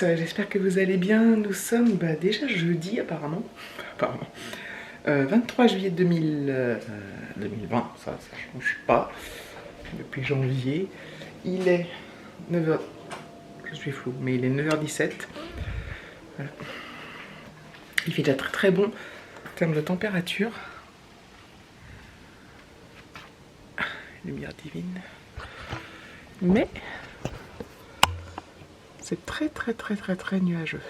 tous, j'espère que vous allez bien. Nous sommes déjà jeudi apparemment. 23 juillet 2020, ça change pas depuis janvier. Il est 9h, je suis flou, mais il est 9h17. Voilà. Il fait déjà très très bon en termes de température. Lumière divine. Mais c'est très nuageux.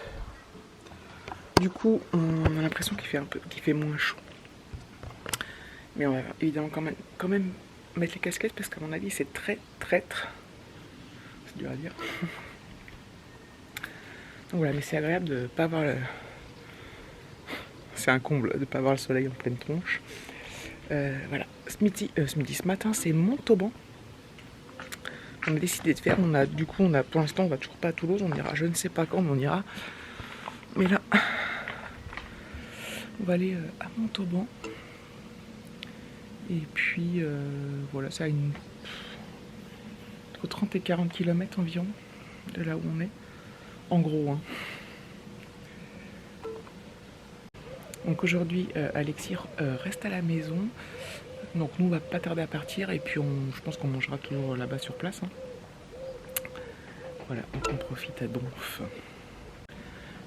Du coup, on a l'impression qu'il fait moins chaud. Mais on va évidemment quand même mettre les casquettes parce qu'à mon avis c'est très c'est dur à dire. Donc voilà, mais c'est agréable de pas avoir le... C'est un comble de pas avoir le soleil en pleine tronche. Voilà, ce matin c'est Montauban. On a décidé de faire, pour l'instant on va toujours pas à Toulouse, on ira, je ne sais pas quand, mais on ira. Mais là, on va aller à Montauban. Et puis, voilà, ça a entre 30 et 40 km environ de là où on est. En gros, hein. Donc aujourd'hui, Alexis reste à la maison. Donc nous, on va pas tarder à partir. Et puis, je pense qu'on mangera toujours là-bas sur place. Hein. Voilà, donc on profite à donf.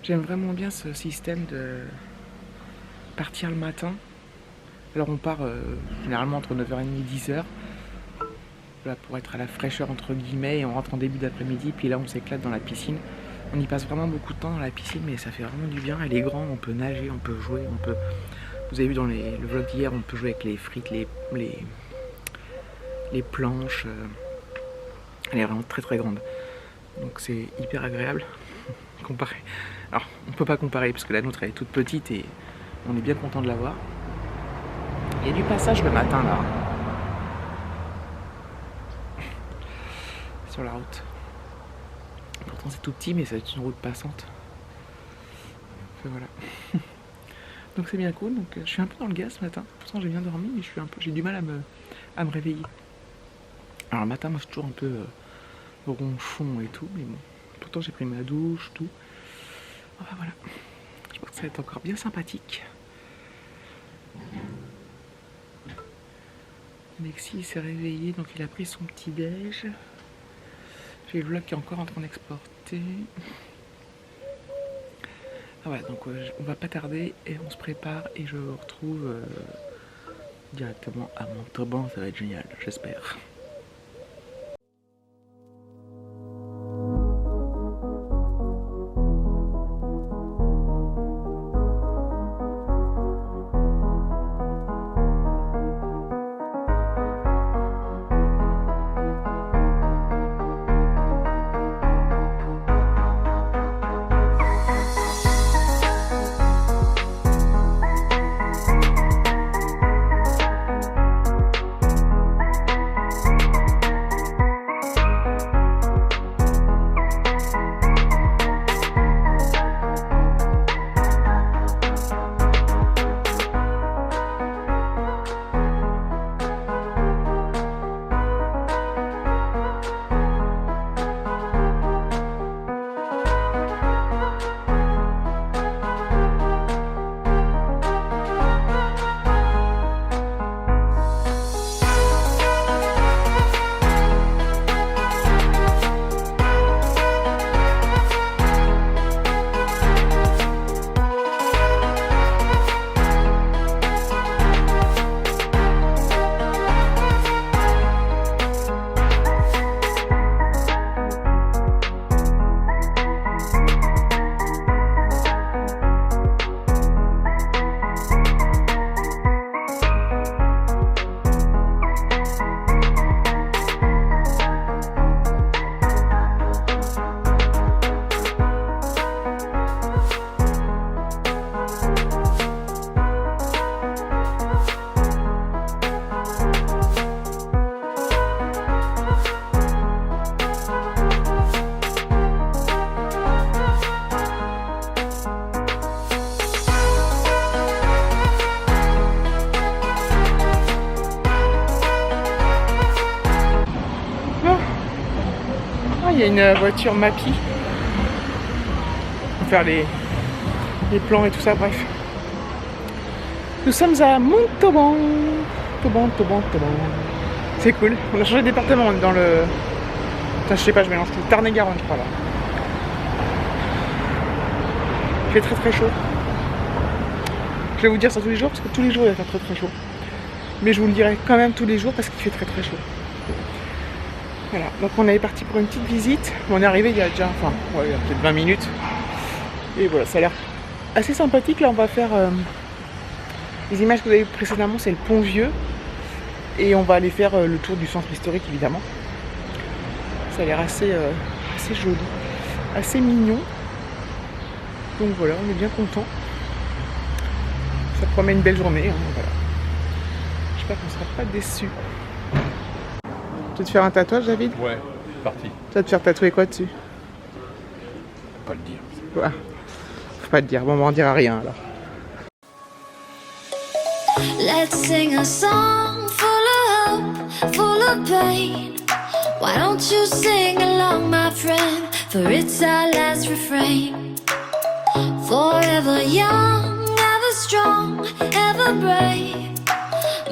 J'aime vraiment bien ce système de partir le matin. Alors on part généralement entre 9h30 et 10h. Là, pour être à la fraîcheur entre guillemets. Et on rentre en début d'après-midi. Puis là, on s'éclate dans la piscine. On y passe vraiment beaucoup de temps dans la piscine, mais ça fait vraiment du bien. Elle est grande, on peut nager, on peut jouer, on peut... Vous avez vu dans le vlog d'hier, on peut jouer avec les frites, les planches. Elle est vraiment très grande. Donc c'est hyper agréable. Comparé. Alors, on peut pas comparer parce que la nôtre elle est toute petite et on est bien content de l'avoir. Il y a du passage le matin là. Sur la route. Pourtant c'est tout petit mais c'est une route passante. Voilà. Donc c'est bien cool. Donc je suis un peu dans le gaz ce matin. Pourtant j'ai bien dormi mais j'ai du mal à me réveiller. Alors le matin moi je suis toujours un peu ronchon et tout, mais bon. Pourtant j'ai pris ma douche, tout. Enfin voilà. Je pense que ça va être encore bien sympathique. Alexis s'est réveillé, donc il a pris son petit déj. J'ai le vlog qui est encore en train d'exporter. Ah ouais, donc on va pas tarder et on se prépare et je vous retrouve directement à Montauban, ça va être génial, j'espère. il y a une voiture Mappy. pour faire les plans et tout ça, bref. Nous sommes à Montauban. Montauban. C'est cool. On a changé de département, on est dans le... Putain, je sais pas, je mélange tout. Tarn-et-Garonne, je crois, là. Il fait très très chaud. Je vais vous dire ça tous les jours, parce que tous les jours il va faire très très chaud. Mais je vous le dirai quand même tous les jours, parce qu'il fait très très chaud. Voilà, donc on est parti pour une petite visite. On est arrivé il y a déjà, enfin, ouais, il y a peut-être 20 minutes. Et voilà, ça a l'air assez sympathique. Là, on va faire... les images que vous avez vues précédemment, c'est le Pont Vieux. Et on va aller faire le tour du centre historique, évidemment. Ça a l'air assez joli, assez mignon. Donc voilà, on est bien content. Ça promet une belle journée. Hein, voilà. J'espère qu'on ne sera pas déçus. Tu veux te faire un tatouage, David? Ouais, parti. Tu vas te faire tatouer quoi dessus? Faut pas le dire. Ouais. Faut pas le dire. Bon, on va en dire à rien alors. Let's sing a song full of hope, full of pain. Why don't you sing along, my friend? For it's our last refrain. Forever young, ever strong, ever brave.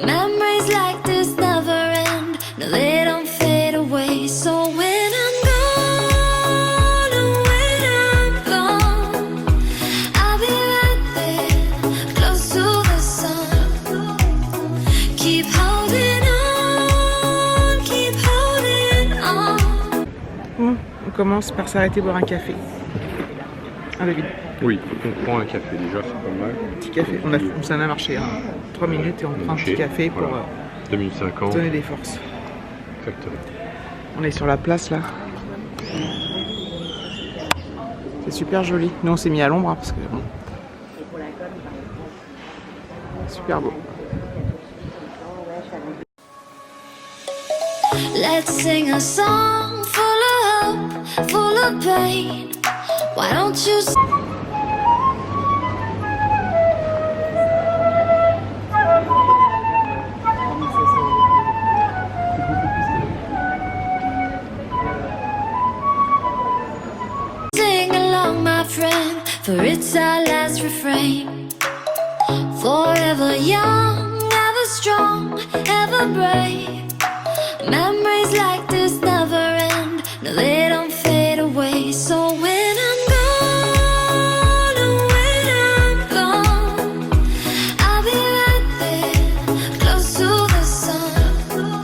Memories like this never end. No, they don't fade away. So when I'm gone, oh, when I'm gone, I'll be right there, close to the sun. Keep holding on. Bon, on commence par s'arrêter boire un café. Ah, David. Oui, on prend un café déjà, c'est pas mal. Petit café, on s'en a marché, hein. 3 minutes et on prend un petit café pour 2 minutes 50. donner des forces. Exactement. On est sur la place là. C'est super joli. Nous on s'est mis à l'ombre hein, parce que bon. Super beau. Let's sing a song full of hope, full of pain. Why don't you sing along, my friend, for it's our last refrain. Forever young, ever strong, ever brave. Memories like this never end. No, they don't fade away. So when I'm gone, oh, when I'm gone, I'll be right there, close to the sun.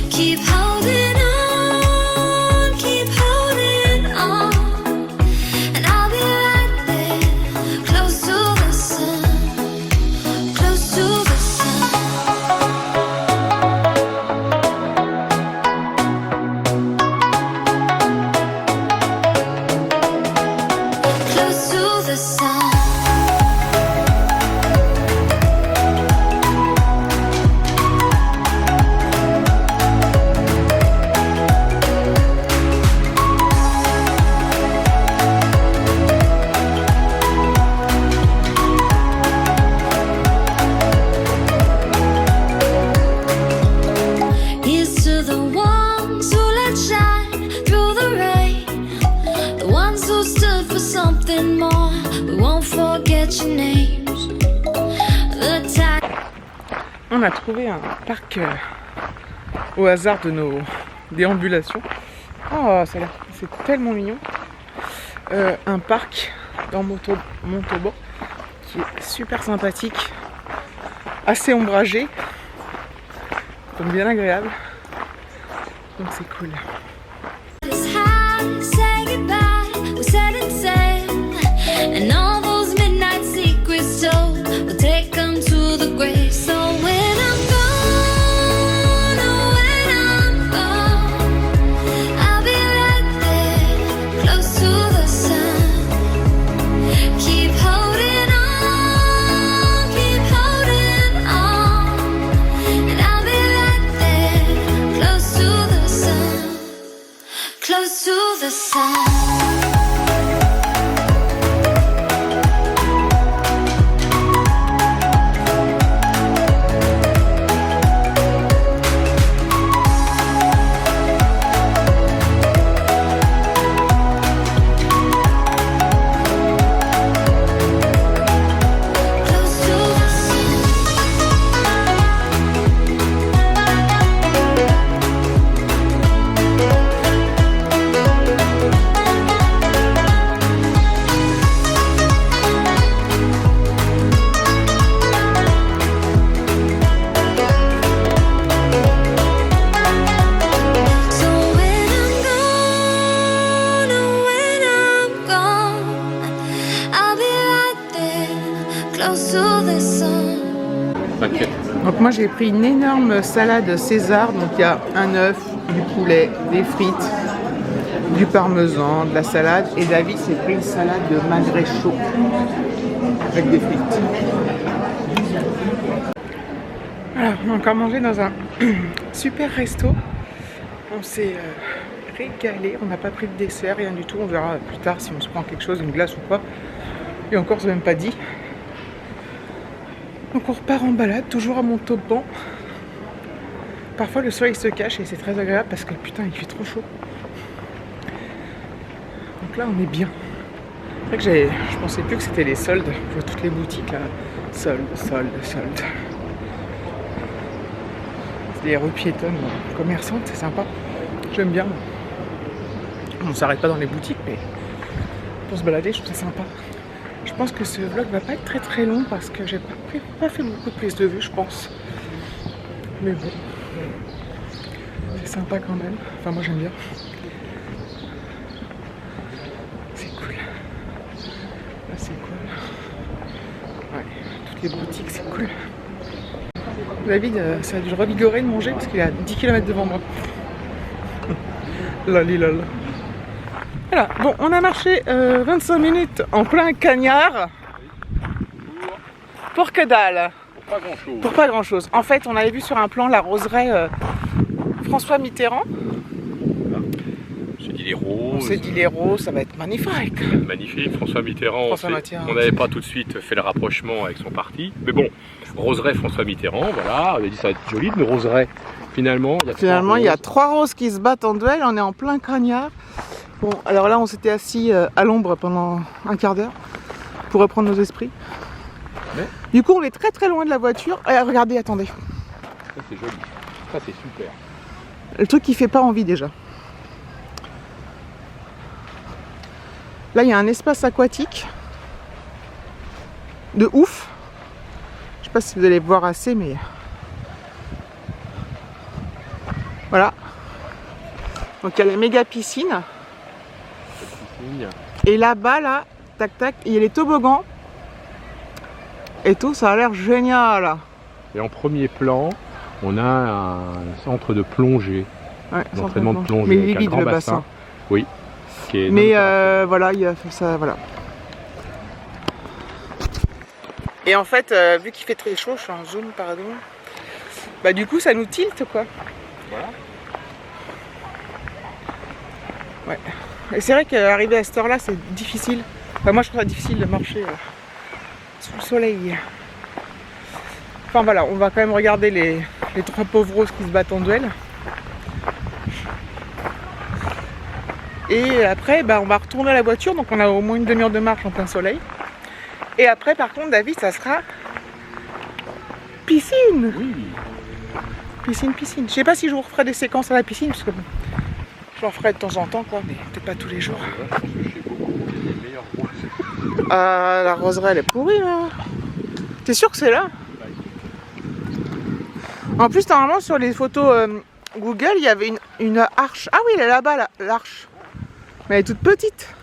Keep holding on, and I'll be right there, close to the sun, close to the sun. Close to the sun. Here's to the ones who let shine through the rain, the ones who stood for something more. We won't forget your names. The time. On a trouvé un parc au hasard de nos déambulations. Oh, ça a l'air, c'est tellement mignon. Un parc dans Montauban qui est super sympathique, assez ombragé, donc bien agréable. Donc c'est cool. This high, say goodbye, we set and sail, and all those midnight secrets told, we'll take them to the grave. So when I'm gone, oh, when I'm gone, I'll be right there, close to the sun. Keep holding on, and I'll be right there, close to the sun, close to the sun. close to the sun. T'inquiète. Donc moi j'ai pris une énorme salade César, donc il y a un œuf, du poulet, des frites, du parmesan, de la salade, et David s'est pris une salade de magret chaud avec des frites. Alors on a encore mangé dans un super resto, on s'est régalé, on n'a pas pris de dessert, rien du tout, on verra plus tard si on se prend quelque chose, une glace ou pas, et encore c'est même pas dit. Donc on repart en balade, toujours à Montauban. Parfois le soleil se cache et c'est très agréable parce que putain il fait trop chaud. Donc là on est bien. C'est vrai que je pensais plus que c'était les soldes. Je vois toutes les boutiques là. Soldes. C'est des rues piétonnes commerçantes, c'est sympa. J'aime bien. On s'arrête pas dans les boutiques mais pour se balader je trouve ça sympa. Je pense que ce vlog va pas être très très long parce que j'ai pas fait beaucoup de prises de vue, je pense. Mais bon, c'est sympa quand même. Enfin, moi j'aime bien. C'est cool. Là, c'est cool. Ouais, toutes les boutiques, c'est cool. David, ça a dû le revigorer de manger parce qu'il est à 10 km devant moi. Lolilol. Voilà, bon, on a marché 25 minutes en plein cagnard. Pour que dalle. Pour pas grand chose. Pour pas grand chose. En fait, on avait vu sur un plan la roseraie François Mitterrand. On s'est dit les roses. On s'est dit les roses, ça va être magnifique. Magnifique, François Mitterrand. Mitterrand. On n'avait pas tout de suite fait le rapprochement avec son parti. Mais bon, roseraie François Mitterrand, voilà. On a dit ça va être joli, une roseraie. Finalement, il y a 3 roses qui se battent en duel, on est en plein cagnard. Bon, alors là, on s'était assis à l'ombre pendant un quart d'heure pour reprendre nos esprits. Ouais. Du coup, on est très très loin de la voiture. Regardez, attendez. Ça, c'est joli. Ça, c'est super. Le truc qui fait pas envie déjà. Là, il y a un espace aquatique de ouf. Je sais pas si vous allez voir assez, mais voilà. Donc, il y a les méga piscines. Et là-bas, là, tac tac, il y a les toboggans. Et tout, ça a l'air génial. Et en premier plan, on a un centre de plongée. Ouais, D'entraînement de plongée. Mais il est avec un vide grand le bassin. Oui. Qui est Mais voilà, il y a ça, voilà. Et en fait, vu qu'il fait très chaud, je suis en zoom, pardon. Bah du coup, ça nous tilte, quoi. Voilà. Ouais. Et c'est vrai qu'arriver à cette heure-là, c'est difficile. Enfin, moi, je trouve ça difficile de marcher sous le soleil. Enfin voilà, on va quand même regarder les 3 pauvres roses qui se battent en duel. Et après, bah, on va retourner à la voiture, donc on a au moins une demi-heure de marche en plein soleil. Et après, par contre, David, ça sera piscine. Oui. Piscine. Je sais pas si je vous referai des séquences à la piscine, parce que bon, j'en ferai de temps en temps, quoi, mais peut-être pas tous les jours. Ah, la roseraie, elle est pourrie, là. T'es sûr que c'est là? En plus, normalement, sur les photos Google, il y avait une arche. Ah oui, elle est là-bas, l'arche. Mais elle est toute petite.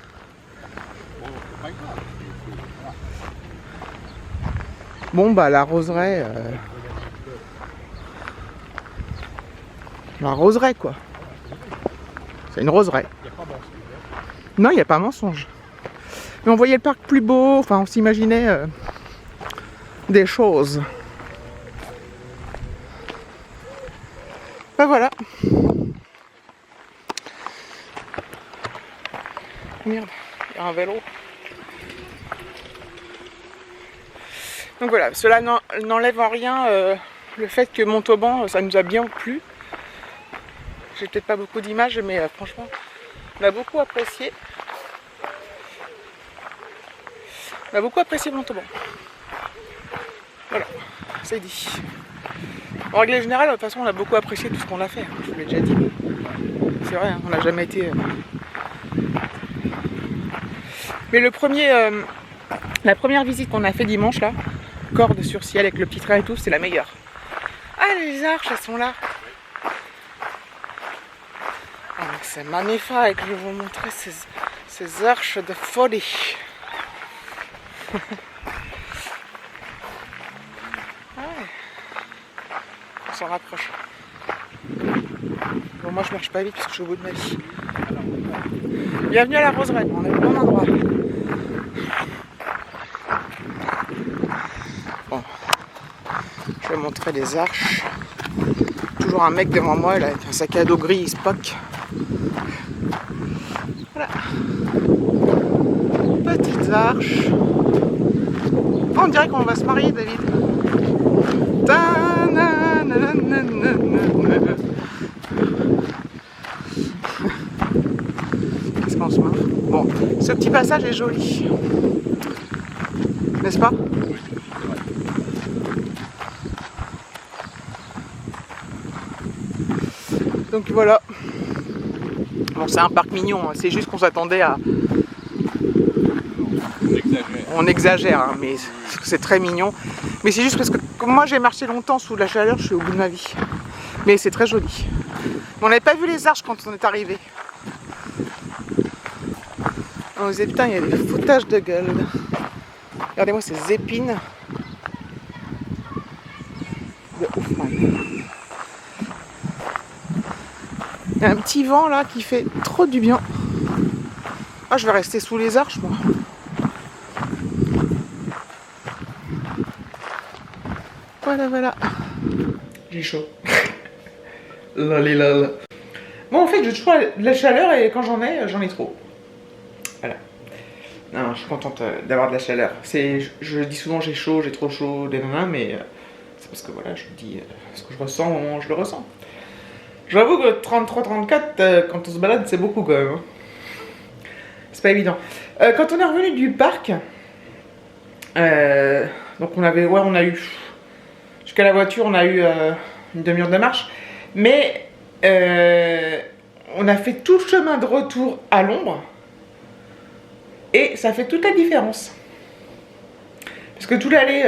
Bon, bah, la roseraie... La roseraie, quoi. C'est une roseraie. Non, il n'y a pas mensonge. Mais on voyait le parc plus beau, enfin on s'imaginait des choses. Ben voilà. Merde, il y a un vélo. Donc voilà, cela n'enlève en rien le fait que Montauban, ça nous a bien plu. J'ai peut-être pas beaucoup d'images, mais franchement, on a beaucoup apprécié. On a beaucoup apprécié Montauban. Voilà, c'est dit. En règle générale, de toute façon, on a beaucoup apprécié tout ce qu'on a fait. Je vous l'ai déjà dit. C'est vrai, hein, on n'a jamais été... Mais la première visite qu'on a fait dimanche, là, corde sur ciel avec le petit train et tout, c'est la meilleure. Ah, les arches, elles sont là. Oh, c'est magnifique, je vais vous montrer ces arches de folie. s'en rapproche. Bon, moi je marche pas vite parce que je suis au bout de ma vie. Bienvenue à la Roseraie, on est au bon endroit. Bon, je vais montrer les arches. Toujours un mec devant moi là, avec un sac à dos gris, il se poque. Voilà. Petites arches. Oh, on dirait qu'on va se marier, David. Qu'est-ce qu'on se marre. Bon, ce petit passage est joli. N'est-ce pas? Donc voilà. Bon, c'est un parc mignon, c'est juste qu'on s'attendait à... On exagère, hein, mais c'est très mignon. Mais c'est juste parce que comme moi j'ai marché longtemps sous la chaleur, je suis au bout de ma vie. Mais c'est très joli. Mais on n'avait pas vu les arches quand on est arrivé. On disait putain, il y a des foutages de gueule. Regardez-moi ces épines. De ouf, man. Il y a un petit vent là qui fait trop du bien. Ah, je vais rester sous les arches, moi. Voilà, voilà. J'ai chaud. Lalilala. Bon, en fait, j'ai toujours de la chaleur et quand j'en ai trop. Voilà. Non, je suis contente d'avoir de la chaleur. Je dis souvent j'ai chaud, j'ai trop chaud, des nanas, mais c'est parce que voilà, je dis ce que je ressens au moment où je le ressens. J'avoue que 33-34, quand on se balade, c'est beaucoup quand même. Hein. C'est pas évident. Quand on est revenu du parc, donc on a eu, jusqu'à la voiture, on a eu une demi-heure de marche, mais on a fait tout le chemin de retour à l'ombre, et ça fait toute la différence. Parce que tout l'aller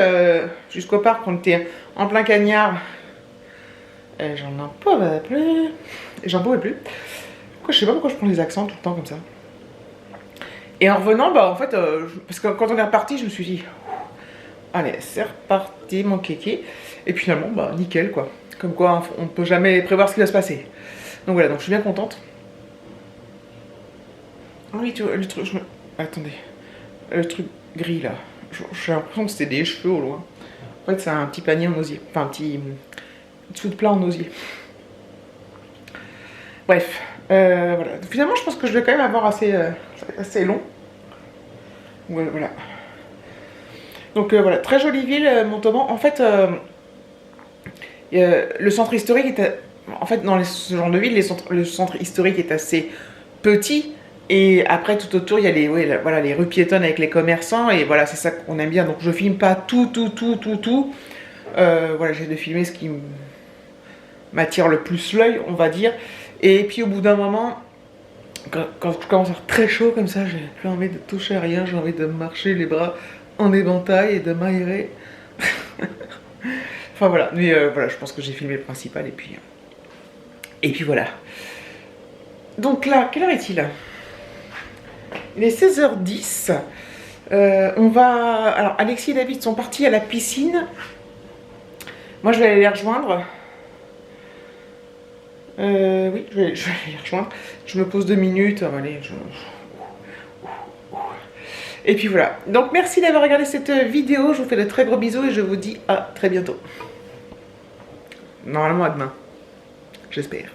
jusqu'au parc, on était en plein cagnard. J'en pouvais plus. Je sais pas pourquoi je prends les accents tout le temps comme ça. Et en revenant, bah en fait, parce que quand on est reparti, je me suis dit, allez, c'est reparti mon kéké. Et puis finalement, bah nickel quoi. Comme quoi, on ne peut jamais prévoir ce qui va se passer. Donc voilà, donc je suis bien contente. Oui, tu vois, le truc, attendez, le truc gris là. J'ai l'impression que c'était des cheveux au loin. En fait, c'est un petit panier en osier, enfin un petit dessous de plat en osier. Bref, voilà. Finalement, je pense que je vais quand même avoir assez long. Voilà. Donc voilà, très jolie ville, Montauban. En fait, le centre historique était... En fait, dans ce genre de ville, le centre historique est assez petit. Et après, tout autour, il y a voilà, les rues piétonnes avec les commerçants. Et voilà, c'est ça qu'on aime bien. Donc, je filme pas tout. Voilà, j'essaie de filmer ce qui m'attire le plus l'œil, on va dire. Et puis, au bout d'un moment, quand je commence à avoir très chaud comme ça, j'ai plus envie de toucher à rien. J'ai envie de marcher les bras en éventail et de m'aérer. Enfin, voilà. Mais voilà, je pense que j'ai filmé le principal. Et puis voilà. Donc là, quelle heure est-il ? Il est 16h10. On va... Alors, Alexis et David sont partis à la piscine. Moi, je vais aller les rejoindre. Oui, je vais aller les rejoindre. Je me pose 2 minutes. Allez, Et puis voilà. Donc, merci d'avoir regardé cette vidéo. Je vous fais de très gros bisous et je vous dis à très bientôt. Normalement, à demain. J'espère.